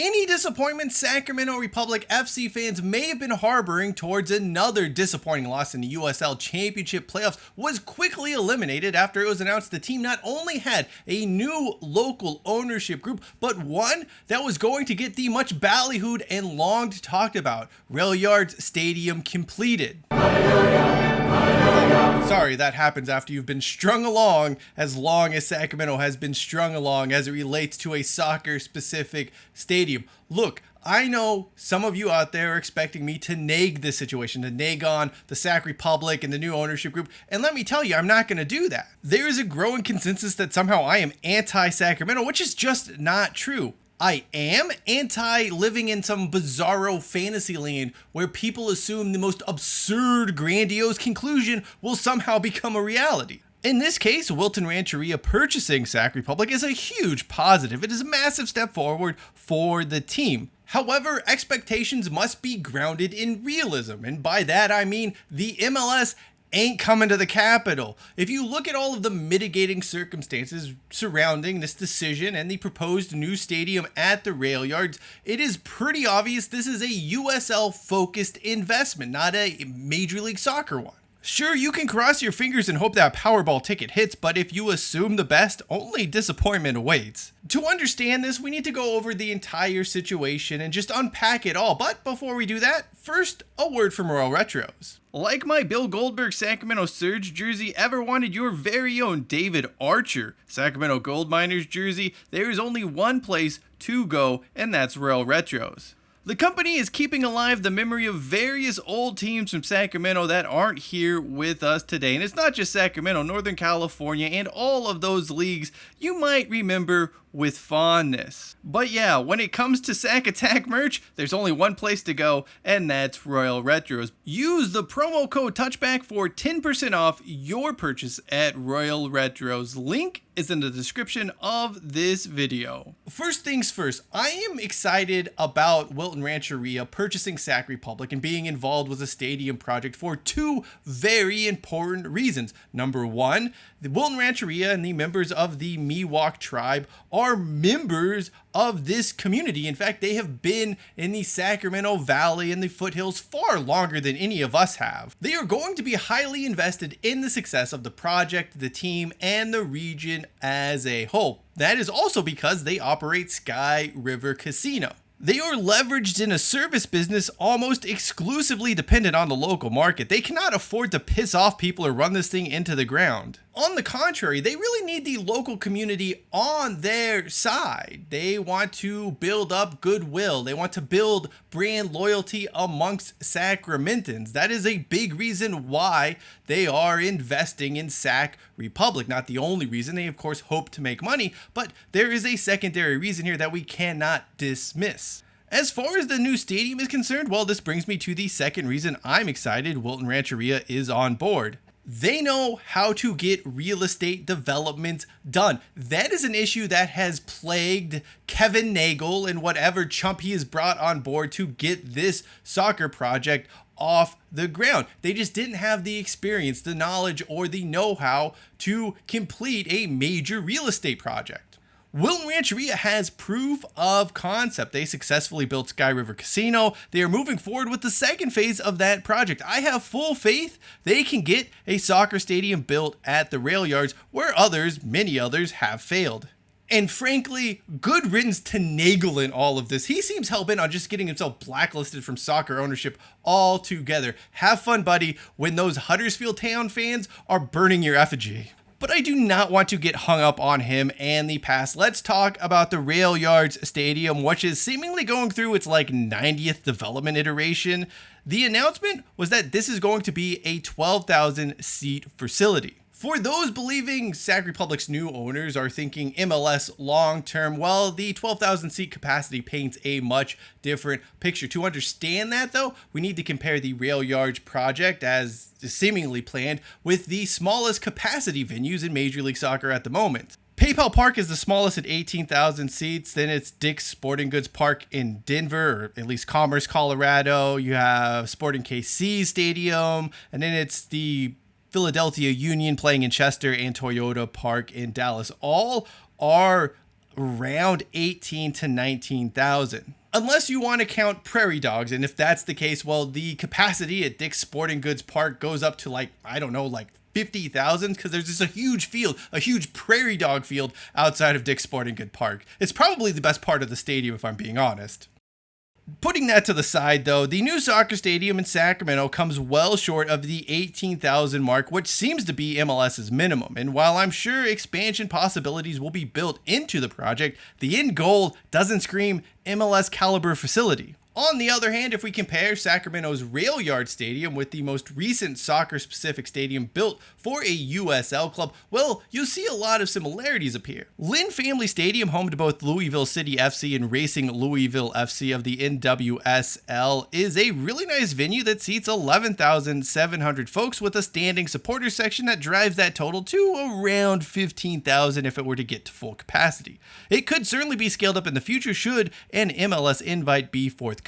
Any disappointment Sacramento Republic FC fans may have been harboring towards another disappointing loss in the USL Championship Playoffs was quickly eliminated after it was announced the team not only had a new local ownership group, but one that was going to get the much ballyhooed and long talked about Railyards Stadium completed. Sorry, that happens after you've been strung along as long as Sacramento has been strung along as it relates to a soccer-specific stadium. Look, I know some of you out there are expecting me to nag this situation, to nag on the Sac Republic and the new ownership group, and let me tell you, I'm not going to do that. There is a growing consensus that somehow I am anti-Sacramento, which is just not true. I am anti-living in some bizarro fantasy land where people assume the most absurd, grandiose conclusion will somehow become a reality. In this case, Wilton Rancheria purchasing Sac Republic is a huge positive. It is a massive step forward for the team. However, expectations must be grounded in realism, and by that I mean the MLS ain't coming to the capital. If you look at all of the mitigating circumstances surrounding this decision and the proposed new stadium at the Railyards, it is pretty obvious this is a USL-focused investment, not a Major League Soccer one. Sure, you can cross your fingers and hope that Powerball ticket hits, but if you assume the best, only disappointment awaits. To understand this, we need to go over the entire situation and just unpack it all, but before we do that, first, a word from Royal Retros. Like my Bill Goldberg Sacramento Surge jersey, ever wanted your very own David Archer Sacramento Gold Miners jersey, there is only one place to go, and that's Royal Retros. The company is keeping alive the memory of various old teams from Sacramento that aren't here with us today. And it's not just Sacramento, Northern California, and all of those leagues you might remember with fondness. But yeah, when it comes to Sac Attack merch, there's only one place to go, and that's Royal Retros. Use the promo code TOUCHBACK for 10% off your purchase at Royal Retros. Link is in the description of this video. First things first, I am excited about Wilton Rancheria purchasing Sac Republic and being involved with a stadium project for two very important reasons. Number one, the Wilton Rancheria and the members of the Miwok tribe are members of this community. In fact, they have been in the Sacramento Valley and the foothills far longer than any of us have. They are going to be highly invested in the success of the project, the team, and the region as a whole. That is also because they operate Sky River Casino. They are leveraged in a service business almost exclusively dependent on the local market. They cannot afford to piss off people or run this thing into the ground. On the contrary, they really need the local community on their side. They want to build up goodwill. They want to build brand loyalty amongst Sacramentans. That is a big reason why they are investing in Sac Republic. Not the only reason. They, of course, hope to make money, but there is a secondary reason here that we cannot dismiss. As far as the new stadium is concerned, well, this brings me to the second reason I'm excited Wilton Rancheria is on board. They know how to get real estate development done. That is an issue that has plagued Kevin Nagel and whatever chump he has brought on board to get this soccer project off the ground. They just didn't have the experience, the knowledge, or the know-how to complete a major real estate project. Wilton Rancheria has proof of concept. They successfully built Sky River Casino. They are moving forward with the second phase of that project. I have full faith they can get a soccer stadium built at the Railyards where others, many others, have failed. And frankly, good riddance to Nagel in all of this. He seems hell-bent on just getting himself blacklisted from soccer ownership altogether. Have fun, buddy, when those Huddersfield Town fans are burning your effigy. But I do not want to get hung up on him and the past. Let's talk about the Railyards Stadium, which is seemingly going through its 90th development iteration. The announcement was that this is going to be a 12,000 seat facility. For those believing Sac Republic's new owners are thinking MLS long-term, well, the 12,000 seat capacity paints a much different picture. To understand that, though, we need to compare the Railyards project, as seemingly planned, with the smallest capacity venues in Major League Soccer at the moment. PayPal Park is the smallest at 18,000 seats. Then it's Dick's Sporting Goods Park in Denver, or at least Commerce, Colorado. You have Sporting KC Stadium, and then it's the Philadelphia Union playing in Chester and Toyota Park in Dallas. All are around 18 to 19,000. Unless you want to count prairie dogs, and if that's the case, well, the capacity at Dick's Sporting Goods Park goes up to like 50,000, because there's just a huge field, a huge prairie dog field outside of Dick's Sporting Goods Park. It's probably the best part of the stadium, if I'm being honest. Putting that to the side, though, the new soccer stadium in Sacramento comes well short of the 18,000 mark, which seems to be MLS's minimum. And while I'm sure expansion possibilities will be built into the project, the end goal doesn't scream MLS-caliber facility. On the other hand, if we compare Sacramento's Railyards Stadium with the most recent soccer-specific stadium built for a USL club, well, you'll see a lot of similarities appear. Lynn Family Stadium, home to both Louisville City FC and Racing Louisville FC of the NWSL, is a really nice venue that seats 11,700 folks with a standing supporter section that drives that total to around 15,000 if it were to get to full capacity. It could certainly be scaled up in the future should an MLS invite be forthcoming.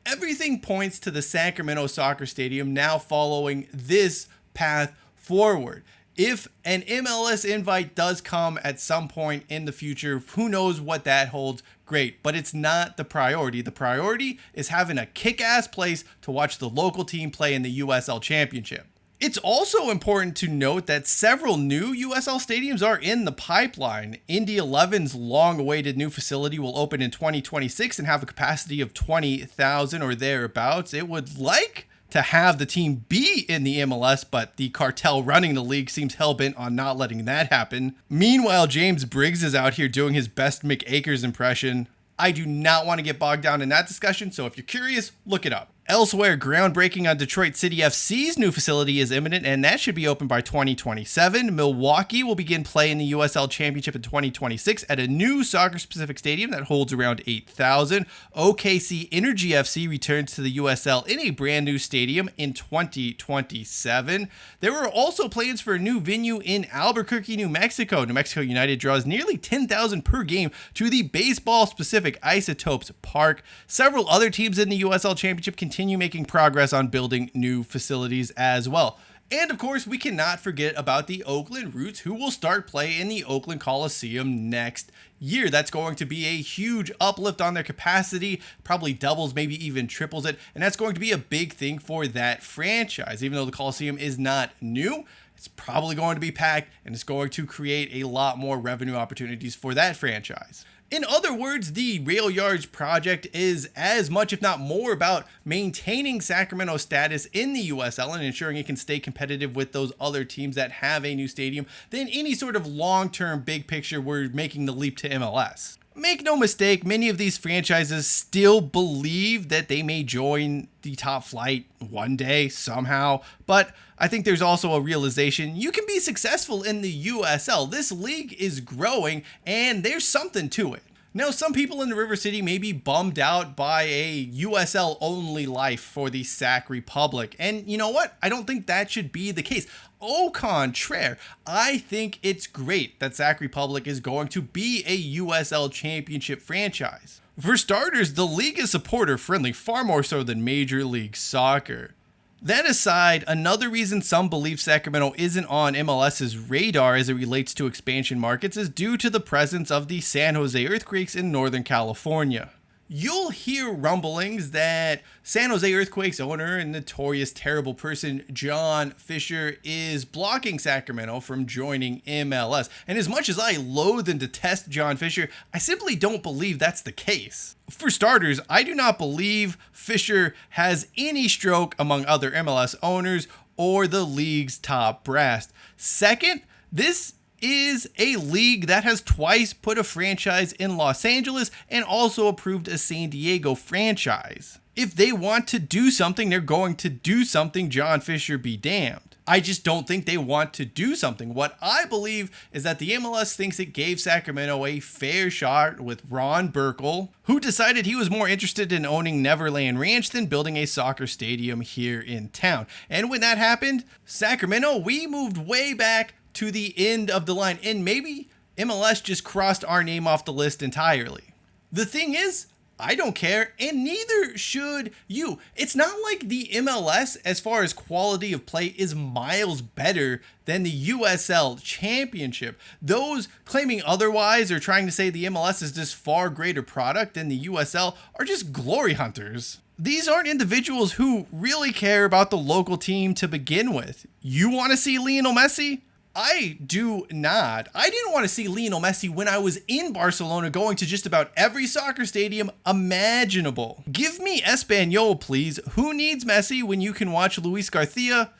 Everything points to the Sacramento Soccer Stadium now following this path forward. If an MLS invite does come at some point in the future, who knows what that holds, great, but it's not the priority. The priority is having a kick-ass place to watch the local team play in the USL Championship. It's also important to note that several new USL stadiums are in the pipeline. Indy 11's long-awaited new facility will open in 2026 and have a capacity of 20,000 or thereabouts. It would like to have the team be in the MLS, but the cartel running the league seems hell-bent on not letting that happen. Meanwhile, James Briggs is out here doing his best Mick Akers impression. I do not want to get bogged down in that discussion, so if you're curious, look it up. Elsewhere, groundbreaking on Detroit City FC's new facility is imminent, and that should be open by 2027. Milwaukee will begin play in the USL Championship in 2026 at a new soccer-specific stadium that holds around 8,000. OKC Energy FC returns to the USL in a brand new stadium in 2027. There were also plans for a new venue in Albuquerque, New Mexico. New Mexico United draws nearly 10,000 per game to the baseball-specific Isotopes Park. Several other teams in the USL Championship continue making progress on building new facilities as well. And of course, we cannot forget about the Oakland Roots, who will start play in the Oakland Coliseum next year. That's going to be a huge uplift on their capacity, probably doubles, maybe even triples it. And that's going to be a big thing for that franchise. Even though the Coliseum is not new, it's probably going to be packed, and it's going to create a lot more revenue opportunities for that franchise. In other words, the Railyards project is as much, if not more, about maintaining Sacramento's status in the USL and ensuring it can stay competitive with those other teams that have a new stadium than any sort of long-term big picture we're making the leap to MLS. Make no mistake, many of these franchises still believe that they may join the top flight one day somehow, but I think there's also a realization you can be successful in the USL. This league is growing and there's something to it. Now, some people in the River City may be bummed out by a USL only life for the Sac Republic. And you know what? I don't think that should be the case. Au contraire, I think it's great that Sac Republic is going to be a USL Championship franchise. For starters, the league is supporter friendly, far more so than Major League Soccer. That aside, another reason some believe Sacramento isn't on MLS's radar as it relates to expansion markets is due to the presence of the San Jose Earthquakes in Northern California. You'll hear rumblings that San Jose Earthquakes owner and notorious terrible person John Fisher is blocking Sacramento from joining MLS. And as much as I loathe and detest John Fisher, I simply don't believe that's the case. For starters, I do not believe Fisher has any stroke among other MLS owners or the league's top brass. Second, this is a league that has twice put a franchise in Los Angeles and also approved a San Diego franchise. If they want to do something, they're going to do something, John Fisher be damned. I just don't think they want to do something. What I believe is that the MLS thinks it gave Sacramento a fair shot with Ron Burkle, who decided he was more interested in owning Neverland Ranch than building a soccer stadium here in town. And when that happened, Sacramento, we moved way back to the end of the line, and maybe MLS just crossed our name off the list entirely. The thing is, I don't care, and neither should you. It's not like the MLS, as far as quality of play, is miles better than the USL Championship. Those claiming otherwise or trying to say the MLS is this far greater product than the USL are just glory hunters. These aren't individuals who really care about the local team to begin with. You want to see Lionel Messi? I do not. I didn't want to see Lionel Messi when I was in Barcelona, going to just about every soccer stadium imaginable. Give me Espanyol, please. Who needs Messi when you can watch Luis Garcia?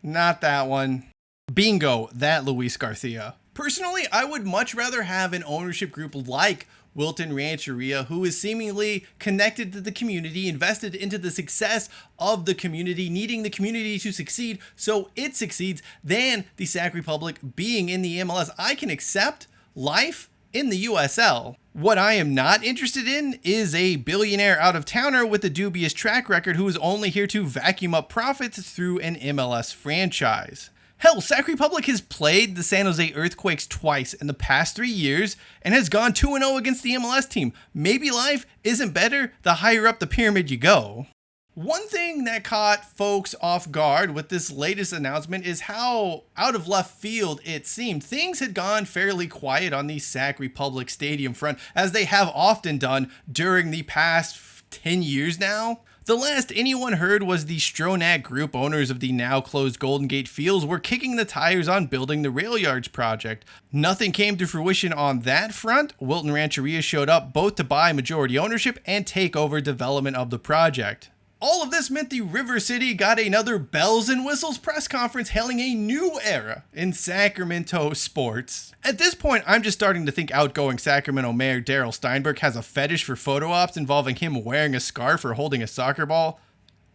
Not that one. Bingo, that Luis Garcia. Personally, I would much rather have an ownership group like Wilton Rancheria, who is seemingly connected to the community, invested into the success of the community, needing the community to succeed so it succeeds, than the Sac Republic being in the MLS. I can accept life in the USL. What I am not interested in is a billionaire out-of-towner with a dubious track record who is only here to vacuum up profits through an MLS franchise. Hell, Sac Republic has played the San Jose Earthquakes twice in the past 3 years and has gone 2-0 against the MLS team. Maybe life isn't better the higher up the pyramid you go. One thing that caught folks off guard with this latest announcement is how out of left field it seemed. Things had gone fairly quiet on the Sac Republic Stadium front, as they have often done during the past 10 years now. The last anyone heard was the Stronach Group, owners of the now closed Golden Gate Fields, were kicking the tires on building the Railyards project. Nothing came to fruition on that front. Wilton Rancheria showed up both to buy majority ownership and take over development of the project. All of this meant the River City got another bells and whistles press conference hailing a new era in Sacramento sports. At this point, I'm just starting to think outgoing Sacramento Mayor Darrell Steinberg has a fetish for photo ops involving him wearing a scarf or holding a soccer ball.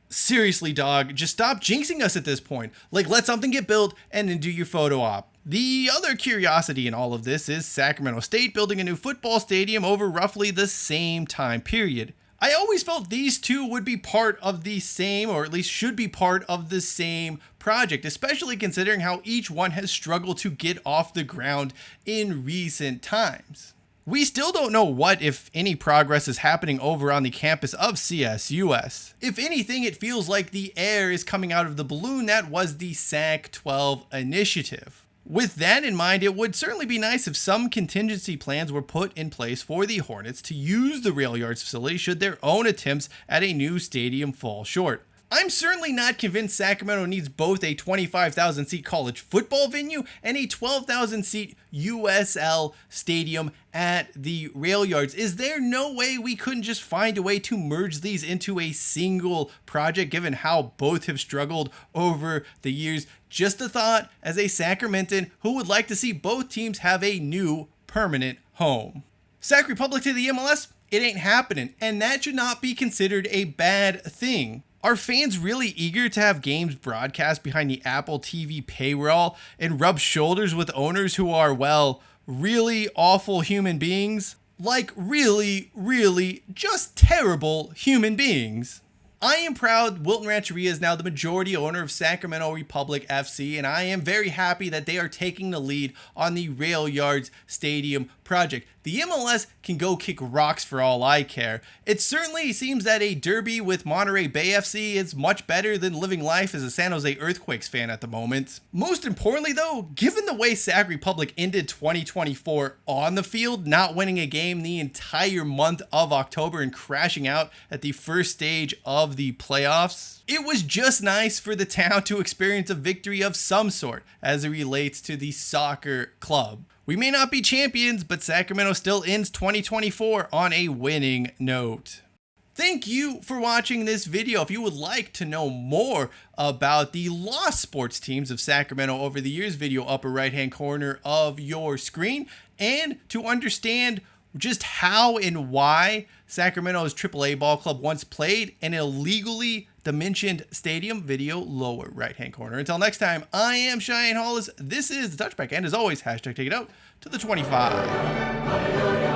Seriously, dog, just stop jinxing us at this point. Like, let something get built and then do your photo op. The other curiosity in all of this is Sacramento State building a new football stadium over roughly the same time period. I always felt these two would be part of the same, or at least should be part of the same project, especially considering how each one has struggled to get off the ground in recent times. We still don't know what, if any, progress is happening over on the campus of CSUS. If anything, it feels like the air is coming out of the balloon that was the Sac 12 initiative. With that in mind, it would certainly be nice if some contingency plans were put in place for the Hornets to use the Railyards facility should their own attempts at a new stadium fall short. I'm certainly not convinced Sacramento needs both a 25,000 seat college football venue and a 12,000 seat USL stadium at the Railyards. Is there no way we couldn't just find a way to merge these into a single project, given how both have struggled over the years? Just a thought as a Sacramentan who would like to see both teams have a new permanent home. Sac Republic to the MLS? It ain't happening, and that should not be considered a bad thing. Are fans really eager to have games broadcast behind the Apple TV paywall and rub shoulders with owners who are, well, really awful human beings? Like really, really just terrible human beings. I am proud Wilton Rancheria is now the majority owner of Sacramento Republic FC, and I am very happy that they are taking the lead on the Railyards Stadium project. The MLS can go kick rocks for all I care. It certainly seems that a derby with Monterey Bay FC is much better than living life as a San Jose Earthquakes fan at the moment. Most importantly though, given the way Sac Republic ended 2024 on the field, not winning a game the entire month of October and crashing out at the first stage of the playoffs, it was just nice for the town to experience a victory of some sort as it relates to the soccer club. We may not be champions, but Sacramento still ends 2024 on a winning note. Thank you for watching this video. If you would like to know more about the lost sports teams of Sacramento over the years, video upper right hand corner of your screen, and to understand just how and why Sacramento's AAA ball club once played an illegally dimensioned stadium, video lower right hand corner. Until next time, I am Cheyenne Hollis. This is the Touchback, and as always, hashtag take it out to the 25.